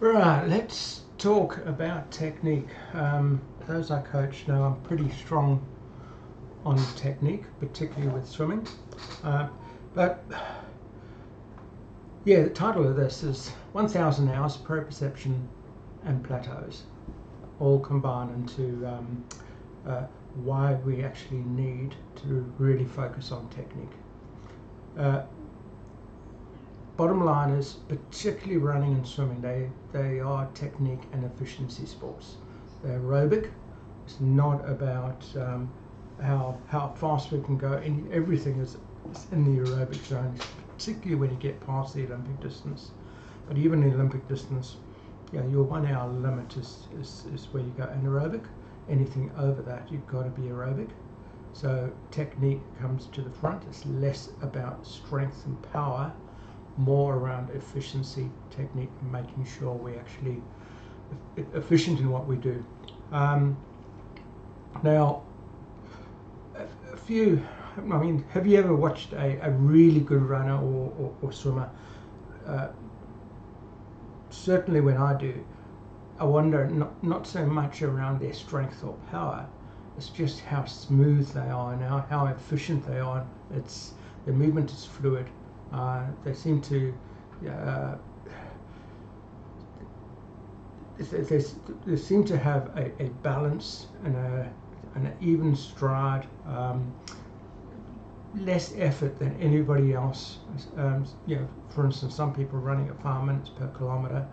Right, let's talk about technique. Those I coach know I'm pretty strong on technique, particularly with swimming. But yeah, the title of this is 1000 hours proprioception and plateaus, all combined into why we actually need to really focus on technique. Bottom line is, particularly running and swimming, they are technique and efficiency sports. They're aerobic. It's not about how fast we can go, and everything is in the aerobic zone, particularly when you get past the Olympic distance. But even the Olympic distance, your 1 hour limit is where you go anaerobic. Anything over that, you've got to be aerobic. So technique comes to the front. It's less about strength and power, more around efficiency, technique, and making sure we're actually efficient in what we do. Now, have you ever watched a really good runner or swimmer? Certainly when I do, I wonder not so much around their strength or power, it's just how smooth they are and how efficient they are. The movement is fluid. They seem to they seem to have a balance and an even stride, less effort than anybody else. For instance, some people running at 5 minutes per kilometre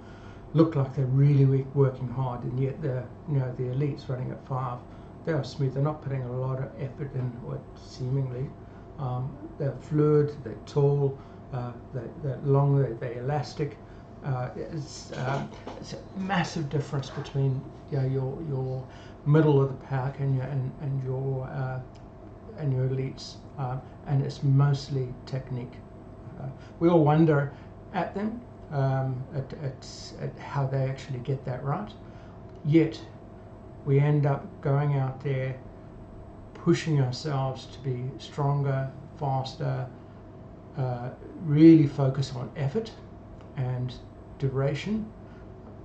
look like they're really working hard, and yet the elites running at 5, they are smooth. They're not putting a lot of effort in, or seemingly. They're fluid, they're tall, they're long, they're elastic. It's a massive difference between your middle of the pack and your elites, and it's mostly technique. We all wonder at them, at how they actually get that right. Yet we end up going out there, pushing ourselves to be stronger, faster, really focus on effort and duration.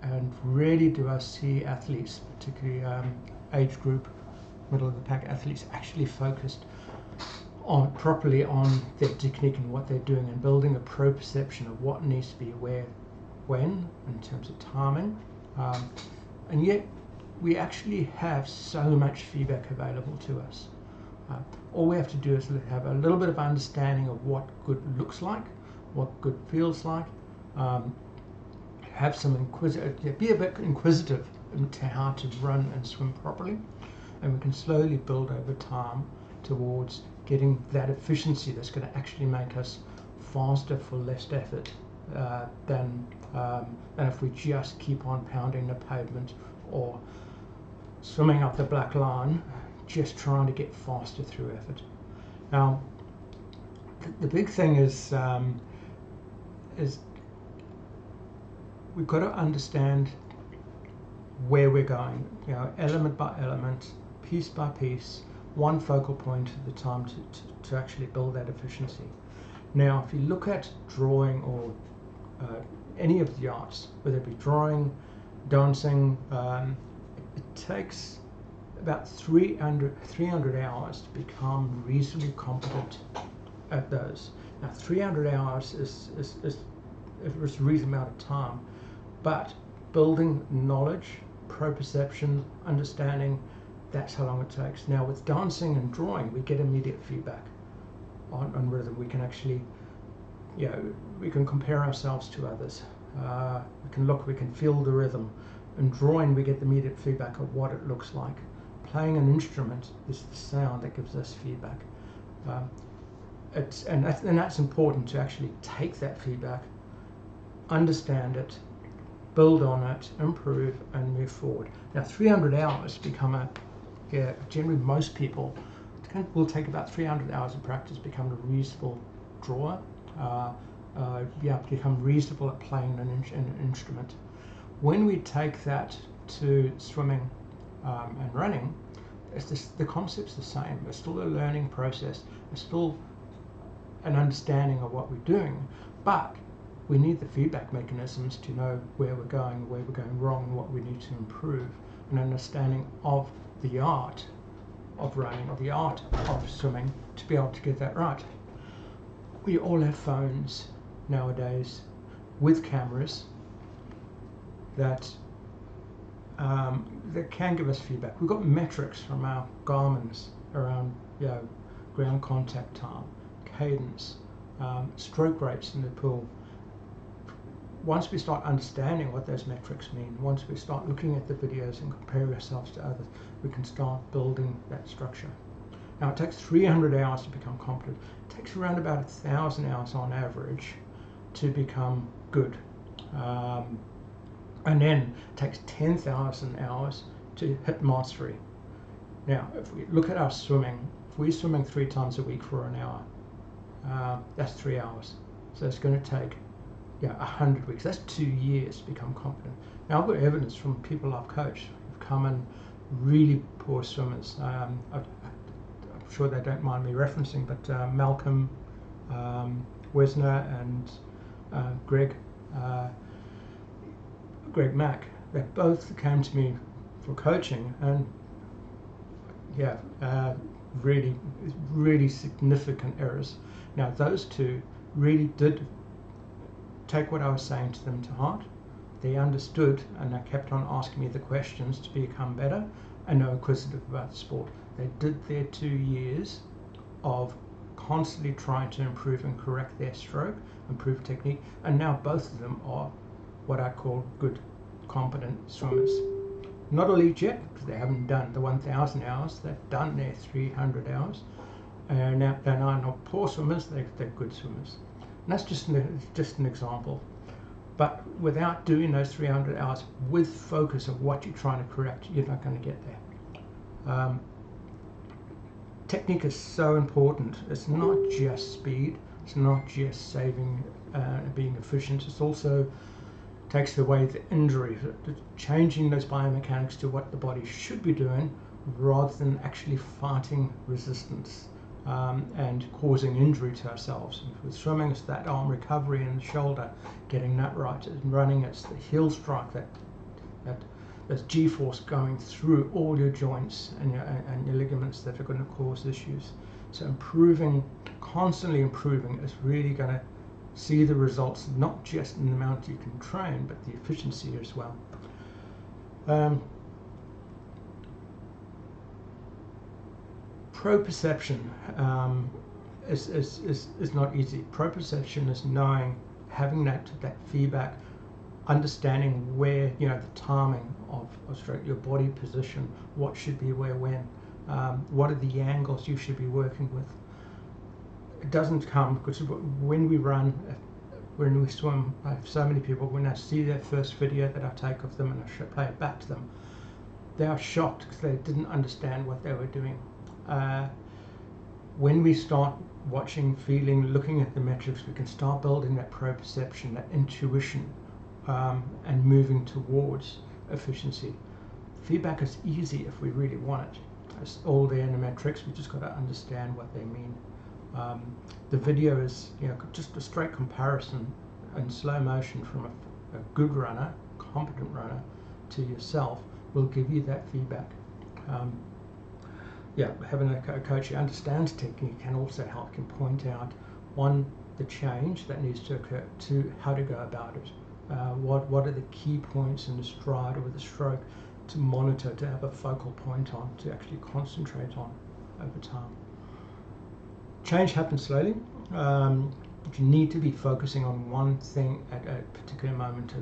And really do I see athletes, particularly age group, middle of the pack athletes, actually focused properly on their technique and what they're doing, and building a proprioception of what needs to be where, when, in terms of timing. And yet we actually have so much feedback available to us. All we have to do is have a little bit of understanding of what good looks like, what good feels like, have some be a bit inquisitive into how to run and swim properly, and we can slowly build over time towards getting that efficiency that's going to actually make us faster for less effort than if we just keep on pounding the pavement or swimming up the black line, just trying to get faster through effort. Now, the big thing is we've got to understand where we're going, element by element, piece by piece, one focal point at a time to actually build that efficiency. Now, if you look at drawing or any of the arts, whether it be drawing, dancing, it takes about 300 hours to become reasonably competent at those. Now, 300 hours is a reasonable amount of time, but building knowledge, proprioception, understanding, that's how long it takes. Now, with dancing and drawing, we get immediate feedback on rhythm. We can actually, we can compare ourselves to others. We can feel the rhythm. In drawing, we get the immediate feedback of what it looks like. Playing an instrument is the sound that gives us feedback. And that's important, to actually take that feedback, understand it, build on it, improve, and move forward. Now, 300 hours become generally most people will take about 300 hours of practice to become a reasonable drawer, become reasonable at playing an instrument. When we take that to swimming and running, the concept's the same. It's still a learning process. It's still an understanding of what we're doing, but we need the feedback mechanisms to know where we're going wrong, and what we need to improve, an understanding of the art of running, or the art of swimming, to be able to get that right. We all have phones nowadays with cameras that can give us feedback. We've got metrics from our Garmin's around, ground contact time, cadence, stroke rates in the pool. Once we start understanding what those metrics mean, once we start looking at the videos and compare ourselves to others, we can start building that structure. Now, it takes 300 hours to become competent. It takes around about 1,000 hours on average to become good. And then it takes 10,000 hours to hit mastery. Now, if we look at our swimming, if we're swimming 3 times a week for an hour, that's 3 hours. So it's going to take 100 weeks. That's 2 years to become competent. Now, I've got evidence from people I've coached who've come in really poor swimmers. I'm sure they don't mind me referencing, but Malcolm Wesner and Greg Mack, they both came to me for coaching, and really significant errors. Now, those two really did take what I was saying to them to heart. They understood, and they kept on asking me the questions to become better, and they were inquisitive about the sport. They did their 2 years of constantly trying to improve and correct their stroke, improve technique, and now both of them are what I call good, competent swimmers. Not elite yet, because they haven't done the 1,000 hours. They've done their 300 hours, and now they're not poor swimmers. They're good swimmers. And that's just an example. But without doing those 300 hours with focus of what you're trying to correct, you're not going to get there. Technique is so important. It's not just speed. It's not just saving, being efficient. It's also takes away the injury, changing those biomechanics to what the body should be doing, rather than actually fighting resistance and causing injury to ourselves. And with swimming, it's that arm recovery and the shoulder, getting that right. And running, it's the heel strike, that's G-force going through all your joints and your ligaments that are going to cause issues. So constantly improving is really going to see the results, not just in the amount you can train, but the efficiency as well. Proprioception is not easy. Proprioception is having that feedback, understanding where, the timing of stroke, your body position, what should be where, when, what are the angles you should be working with. It doesn't come, because when we run, when we swim, I have so many people, when I see their first video that I take of them and I play it back to them, they are shocked because they didn't understand what they were doing. When we start watching, feeling, looking at the metrics, we can start building that proprioception, that intuition, and moving towards efficiency. Feedback is easy if we really want it. It's all there in the metrics. We just got to understand what they mean. The video is, just a straight comparison in slow motion from a good runner, competent runner, to yourself will give you that feedback. Having a coach who understands technique can also help you point out, one, the change that needs to occur, two, how to go about it. What are the key points in the stride or the stroke to monitor, to have a focal point on, to actually concentrate on over time. Change happens slowly. But you need to be focusing on one thing at a particular moment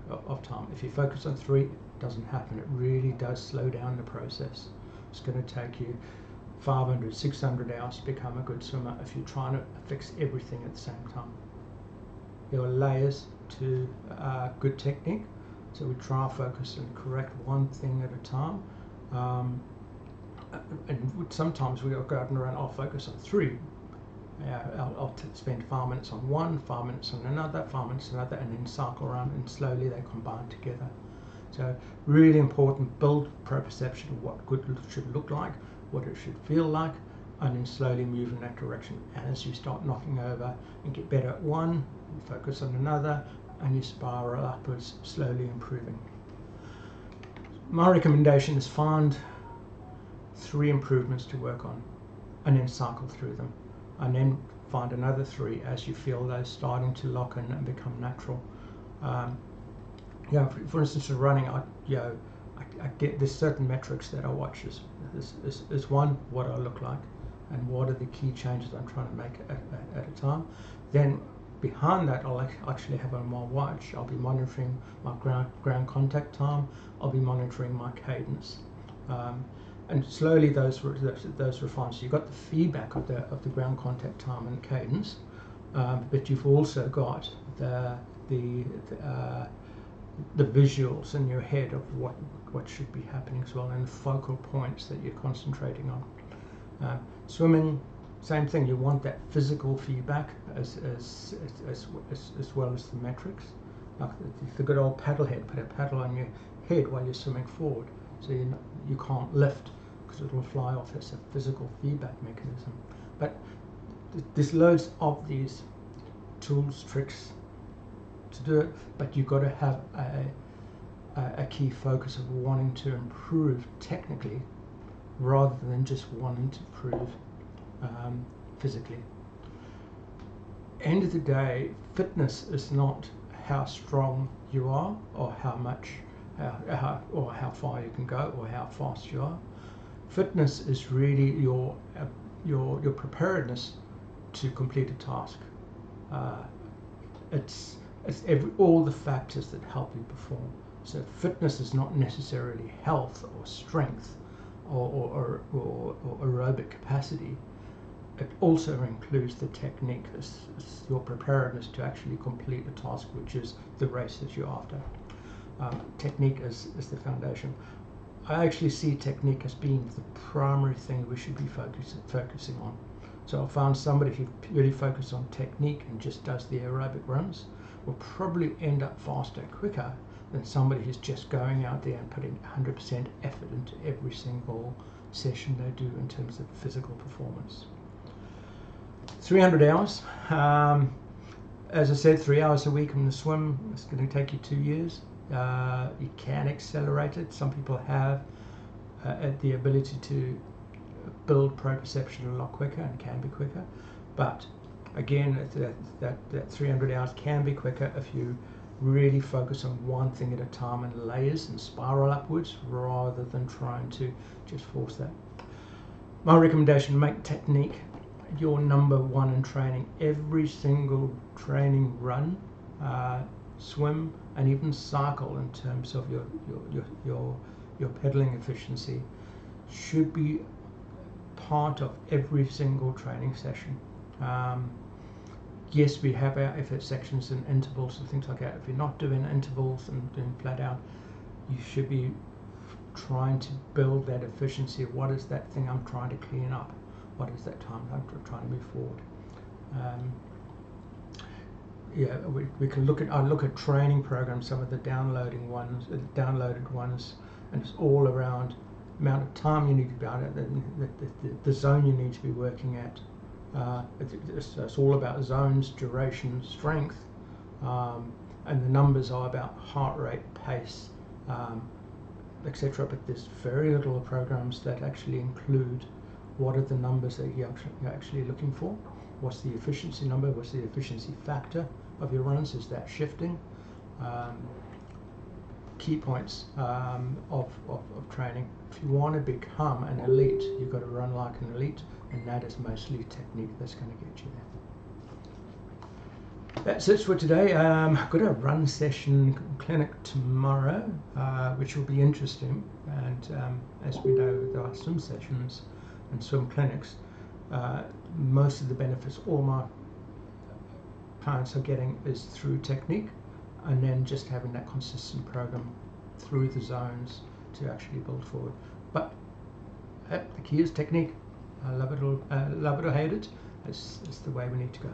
of time. If you focus on 3, it doesn't happen. It really does slow down the process. It's going to take you 500, 600 hours to become a good swimmer if you're trying to fix everything at the same time. There are layers to good technique, so we try to focus and correct one thing at a time. And sometimes we'll go out and around, I'll focus on 3. I'll spend 5 minutes on one, 5 minutes on another, 5 minutes on another, and then cycle around, and slowly they combine together. So really important, build proprioception of what good should look like, what it should feel like, and then slowly move in that direction. And as you start knocking over and get better at one, you focus on another, and you spiral upwards, slowly improving. My recommendation is find 3 improvements to work on, and then cycle through them, and then find another 3 as you feel those starting to lock in and become natural. For instance, with running, I get there's certain metrics that I watch. Is one, what I look like, and what are the key changes I'm trying to make at a time. Then behind that, I'll actually have on my watch, I'll be monitoring my ground contact time, I'll be monitoring my cadence. And slowly those refine. So you've got the feedback of the ground contact time and cadence, but you've also got the visuals in your head of what should be happening as well, and the focal points that you're concentrating on. Swimming, same thing. You want that physical feedback as well as the metrics. Like the good old paddle head. Put a paddle on your head while you're swimming forward, so you can't lift because it will fly off. That's a physical feedback mechanism. But there's loads of these tools, tricks to do it, but you've got to have a key focus of wanting to improve technically rather than just wanting to improve physically. End of the day, fitness is not how strong you are or how far you can go or how fast you are. Fitness is really your preparedness to complete a task. It's all the factors that help you perform. So fitness is not necessarily health or strength or aerobic capacity. It also includes the technique. It's your preparedness to actually complete a task, which is the race that you're after. Technique is the foundation. I actually see technique as being the primary thing we should be focusing on. So I found somebody who really focuses on technique and just does the aerobic runs will probably end up faster, quicker than somebody who's just going out there and putting 100% effort into every single session they do in terms of physical performance. 300 hours. As I said, 3 hours a week in the swim. It's going to take you 2 years. You can accelerate it. Some people have the ability to build proprioception a lot quicker and can be quicker. But again, that 300 hours can be quicker if you really focus on one thing at a time and layers and spiral upwards rather than trying to just force that. My recommendation, make technique your number one in training. Every single training run, swim, and even cycle in terms of your pedaling efficiency should be part of every single training session. Yes, we have our effort sections and intervals and things like that. If you're not doing intervals and doing flat out, you should be trying to build that efficiency. What is that thing I'm trying to clean up? What is that time I'm trying to move forward? We can look at training programs, some of the downloaded ones, and it's all around amount of time you need to be out at, the zone you need to be working at. It's all about zones, duration, strength, and the numbers are about heart rate, pace, etc. But there's very little programs that actually include what are the numbers that you're actually looking for. What's the efficiency number? What's the efficiency factor of your runs? Is that shifting? Key points of training. If you want to become an elite, you've got to run like an elite, and that is mostly technique that's going to get you there. That's it for today. I've got a run session clinic tomorrow, which will be interesting. And as we know, there are swim sessions and swim clinics. Most of the benefits all my clients are getting is through technique, and then just having that consistent program through the zones to actually build forward. But the key is technique. I love it or hate it. It's the way we need to go.